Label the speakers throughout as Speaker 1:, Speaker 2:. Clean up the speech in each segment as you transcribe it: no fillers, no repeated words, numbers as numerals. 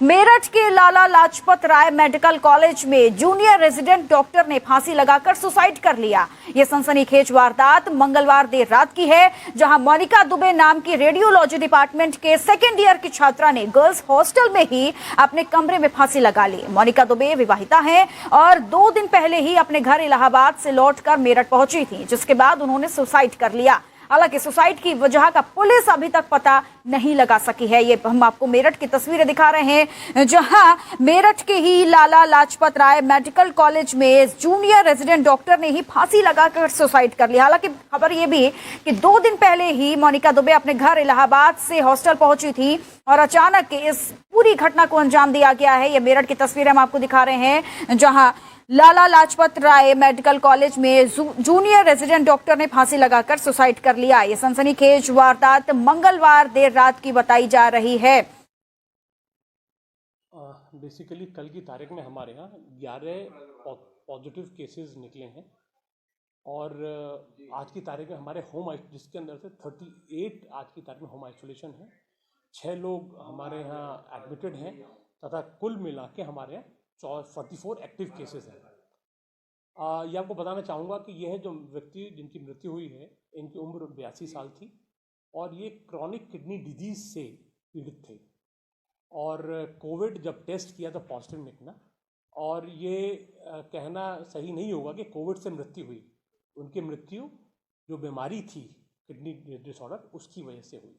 Speaker 1: मेरठ के Lala Lajpat Rai medical college में junior resident doctor ने फांसी लगाकर सुसाइड कर लिया। ये सनसनीखेज वारदात मंगलवार देर रात की है, जहां मोनिका दुबे नाम की रेडियोलॉजी डिपार्टमेंट के सेकेंड ईयर की छात्रा ने गर्ल्स हॉस्टल में ही अपने कमरे में फांसी लगा ली। मोनिका दुबे विवाहिता हैं और 2 दिन पहले ही अपने घर इलाहाबाद से लौटकर मेरठ पहुंची थी, जिसके बाद उन्होंने सुसाइड कर लिया। हालांकि सुसाइड की वजह का पुलिस अभी तक पता नहीं लगा सकी है। ये हम आपको मेरठ की तस्वीरें दिखा रहे हैं, जहां मेरठ के ही लाला लाजपत राय मेडिकल कॉलेज में जूनियर रेजिडेंट डॉक्टर ने ही फांसी लगाकर सुसाइड कर लिया। हालांकि खबर ये भी कि 2 दिन पहले ही मोनिका दुबे अपने घर इलाहाबाद से हॉस्टल पहुंची थी और अचानक इस पूरी घटना को अंजाम दिया गया है। ये मेरठ की तस्वीरें हम आपको दिखा रहे हैं, जहां लाला लाजपत राय मेडिकल कॉलेज में जूनियर रेजिडेंट डॉक्टर ने फांसी लगाकर सुसाइड कर लिया। ये सनसनीखेज वारदात मंगलवार देर रात की बताई जा रही है।
Speaker 2: बेसिकली कल की तारीख में हमारे यहाँ 11 पॉजिटिव केसेस निकले हैं और आज की तारीख में हमारे जिसके अंदर से 38 आज की तारीख में होम आइसोलेशन है। 6 लोग हमारे यहाँ एडमिटेड हैं तथा कुल मिला के हमारे यहाँ 44 एक्टिव केसेस हैं। ये आपको बताना चाहूँगा कि यह जो व्यक्ति जिनकी मृत्यु हुई है, इनकी उम्र 82 साल थी और ये क्रॉनिक किडनी डिजीज से पीड़ित थे और कोविड जब टेस्ट किया तो पॉजिटिव निकला और ये कहना सही नहीं होगा कि कोविड से मृत्यु हुई। उनकी मृत्यु जो बीमारी थी किडनी डिसऑर्डर, उसकी वजह से हुई।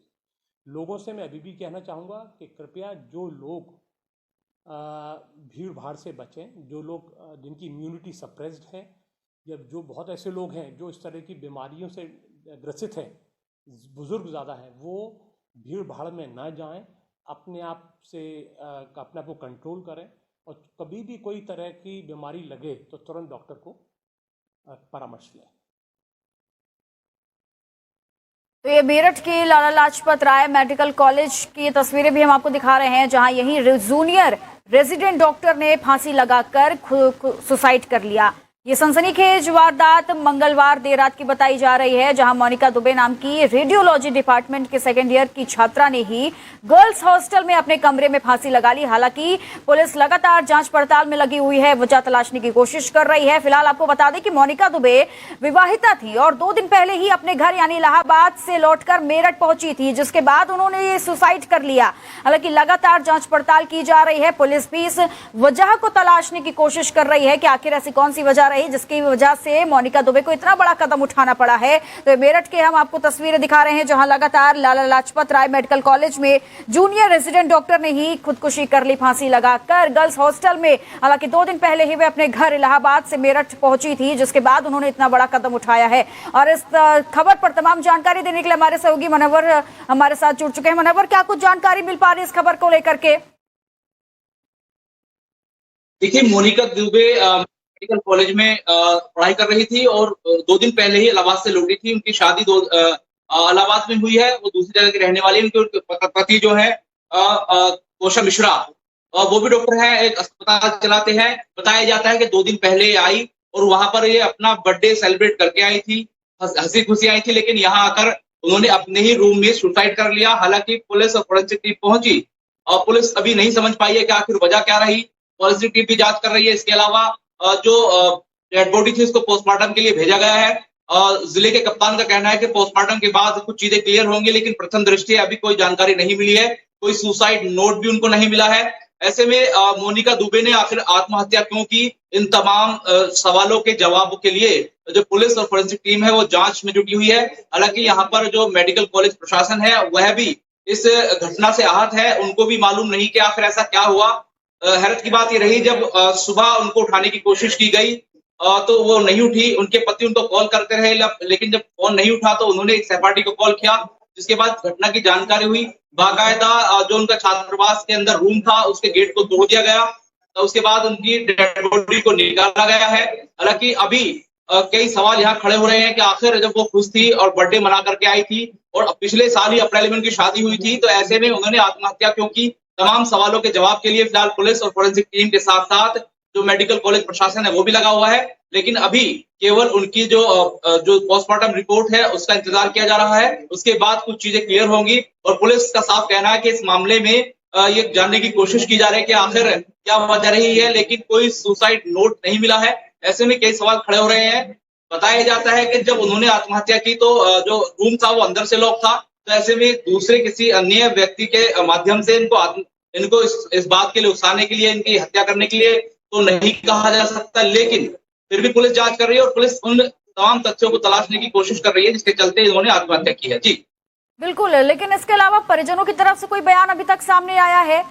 Speaker 2: लोगों से मैं अभी भी कहना चाहूँगा कि कृपया जो लोग भीड़ भाड़ से बचें, जो लोग जिनकी इम्यूनिटी सप्रेस्ड है या जो बहुत ऐसे लोग हैं जो इस तरह की बीमारियों से ग्रसित हैं, बुज़ुर्ग ज़्यादा हैं, वो भीड़ भाड़ में ना जाएं, अपने आप को कंट्रोल करें और कभी भी कोई तरह की बीमारी लगे तो तुरंत डॉक्टर को परामर्श लें।
Speaker 1: तो ये मेरठ के लाला लाजपत राय मेडिकल कॉलेज की तस्वीरें भी हम आपको दिखा रहे हैं, जहां यही जूनियर रेजिडेंट डॉक्टर ने फांसी लगाकर सुसाइड कर लिया। ये सनसनीखेज वारदात मंगलवार देर रात की बताई जा रही है, जहां मोनिका दुबे नाम की रेडियोलॉजी डिपार्टमेंट के सेकेंड ईयर की छात्रा ने ही गर्ल्स हॉस्टल में अपने कमरे में फांसी लगा ली। हालांकि पुलिस लगातार जांच पड़ताल में लगी हुई है, वजह तलाशने की कोशिश कर रही है। फिलहाल आपको बता दें कि मोनिका दुबे विवाहिता थी और 2 दिन पहले ही अपने घर यानी इलाहाबाद से लौटकर मेरठ पहुंची थी, जिसके बाद उन्होंने ये सुसाइड कर लिया। हालांकि लगातार जांच पड़ताल की जा रही है, पुलिस भी इस वजह को तलाशने की कोशिश कर रही है कि आखिर ऐसी कौन सी वजह रही जिसकी वजह से मोनिका दुबे को इतना बड़ा कदम उठाना पड़ा है। तो मेरठ के हम आपको तस्वीरें दिखा रहे हैं, जहां लगातार लाला लाजपत राय मेडिकल कॉलेज में जूनियर रेजिडेंट डॉक्टर ने ही खुदकुशी कर ली फांसी लगाकर गर्ल्स हॉस्टल में। हालांकि 2 दिन पहले ही वे अपने घर इलाहाबाद से मेरठ पहुंची थी, जिसके बाद उन्होंने इतना बड़ा कदम उठाया है। और इस खबर पर तमाम जानकारी देने के लिए हमारे सहयोगी मनोवर हमारे साथ जुड़ चुके हैं। मनोवर, क्या कुछ जानकारी मिल पा रही है इस खबर को लेकर के?
Speaker 3: देखिए, मोनिका दुबे मेडिकल कॉलेज में पढ़ाई कर रही थी और 2 दिन पहले ही इलाहाबाद से लौटी थी। उनकी शादी इलाहाबाद में हुई है, वो दूसरी जगह की रहने वाली है। उनके पति जो है कौशल मिश्रा, वो भी डॉक्टर है, एक अस्पताल चलाते हैं। बताया जाता है कि 2 दिन पहले आई और वहां पर ये अपना बर्थडे सेलिब्रेट करके आई थी, हंसी खुशी आई थी, लेकिन यहाँ आकर उन्होंने अपने ही रूम में सुसाइड कर लिया। हालांकि पुलिस और फोरेंसिक टीम पहुंची और पुलिस अभी नहीं समझ पाई है कि आखिर वजह क्या रही। फोरेंसिक टीम भी जांच कर रही है। इसके अलावा जो डेड बॉडी थी उसको पोस्टमार्टम के लिए भेजा गया है। जिले के कप्तान का कहना है कि पोस्टमार्टम के बाद कुछ चीजें क्लियर होंगी, लेकिन प्रथम दृष्टि अभी कोई जानकारी नहीं मिली है, कोई सुसाइड नोट भी उनको नहीं मिला है। ऐसे में मोनिका दुबे ने आखिर आत्महत्या क्यों की, इन तमाम सवालों के जवाब के लिए जो पुलिस और फोरेंसिक टीम है वो जांच में जुटी हुई है। हालांकि यहाँ पर जो मेडिकल कॉलेज प्रशासन है वह भी इस घटना से आहत है, उनको भी मालूम नहीं कि आखिर ऐसा क्या हुआ। हैरत की बात ये रही, जब सुबह उनको उठाने की कोशिश की गई तो वो नहीं उठी। उनके पति उनको कॉल करते रहे, लेकिन जब फोन नहीं उठा तो उन्होंने एक सहपाठी को कॉल किया, जिसके बाद घटना की जानकारी हुई। बाकायदा जो उनका छात्रावास के अंदर रूम था उसके गेट को तोड़ दिया गया, तो उसके बाद उनकी डेड बॉडी को निकाला गया है। हालांकि अभी कई सवाल यहाँ खड़े हो रहे हैं कि आखिर जब वो खुश थी और बर्थडे मना करके आई थी और पिछले साल ही अप्रैल में उनकी शादी हुई थी, तो ऐसे में उन्होंने आत्महत्या क्यों की? तमाम सवालों के जवाब के लिए फिलहाल पुलिस और फोरेंसिक टीम के साथ साथ जो मेडिकल कॉलेज प्रशासन है वो भी लगा हुआ है, लेकिन अभी केवल उनकी जो पोस्टमार्टम रिपोर्ट है उसका इंतजार किया जा रहा है। उसके बाद कुछ चीजें क्लियर होंगी और पुलिस का साफ कहना है कि इस मामले में ये जानने की कोशिश की जा रही है कि आखिर क्या वजह रही है, लेकिन कोई सुसाइड नोट नहीं मिला है। ऐसे में कई सवाल खड़े हो रहे हैं। बताया जाता है कि जब उन्होंने आत्महत्या की तो जो रूम था वो अंदर से लॉक था, तो ऐसे में दूसरे किसी अन्य व्यक्ति के माध्यम से इनको इस बात के लिए उकसाने के लिए, इनकी हत्या करने के लिए तो नहीं कहा जा सकता, लेकिन फिर भी पुलिस जांच कर रही है और पुलिस उन तमाम तथ्यों को तलाशने की कोशिश कर रही है जिसके चलते इन्होंने आत्महत्या की है। जी
Speaker 1: बिल्कुल, लेकिन इसके अलावा परिजनों की तरफ से कोई बयान अभी तक सामने आया है?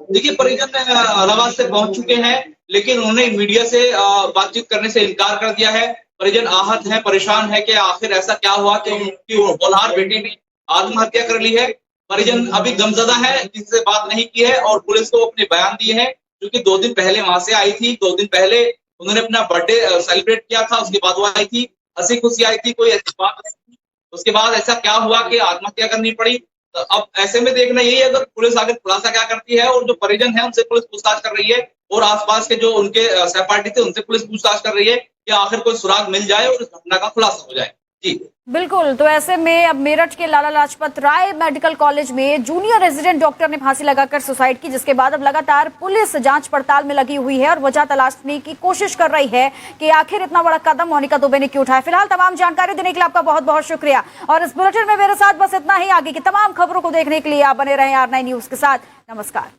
Speaker 3: देखिए, परिजन इलाहाबाद से पहुंच चुके हैं, लेकिन उन्होंने मीडिया से बातचीत करने से इनकार कर दिया है। परिजन आहत हैं, परेशान है कि आखिर ऐसा क्या हुआ कि उनकी होनहार बेटी ने आत्महत्या कर ली है। परिजन अभी गमजदा है, जिससे बात नहीं की है और पुलिस को अपने बयान दिए हैं, क्योंकि 2 दिन पहले वहां से आई थी। 2 दिन पहले उन्होंने अपना बर्थडे सेलिब्रेट किया था, उसके बाद वो आई थी, हंसी खुशी आई थी, कोई ऐसी बात नहीं थी। उसके बाद ऐसा क्या हुआ कि आत्महत्या करनी पड़ी? तो अब ऐसे में देखना यही है, अगर पुलिस आगे खुलासा क्या करती है, और जो परिजन है उनसे पुलिस पूछताछ कर रही है और आसपास के जो उनके सहपाठी थे उनसे पुलिस पूछताछ कर रही है कि आखिर कोई सुराग मिल जाए और इस घटना का खुलासा हो जाए। जी
Speaker 1: बिल्कुल, तो ऐसे में अब मेरठ के लाला लाजपत राय मेडिकल कॉलेज में जूनियर रेजिडेंट डॉक्टर ने फांसी लगाकर सुसाइड की, जिसके बाद अब लगातार पुलिस जांच पड़ताल में लगी हुई है और वजह तलाशने की कोशिश कर रही है कि आखिर इतना बड़ा कदम मोनिका दुबे ने क्यों उठाया। फिलहाल तमाम जानकारी देने के लिए आपका बहुत बहुत शुक्रिया और इस बुलेटिन में मेरे साथ बस इतना ही। आगे की तमाम खबरों को देखने के लिए आप बने रहें R9 न्यूज के साथ। नमस्कार।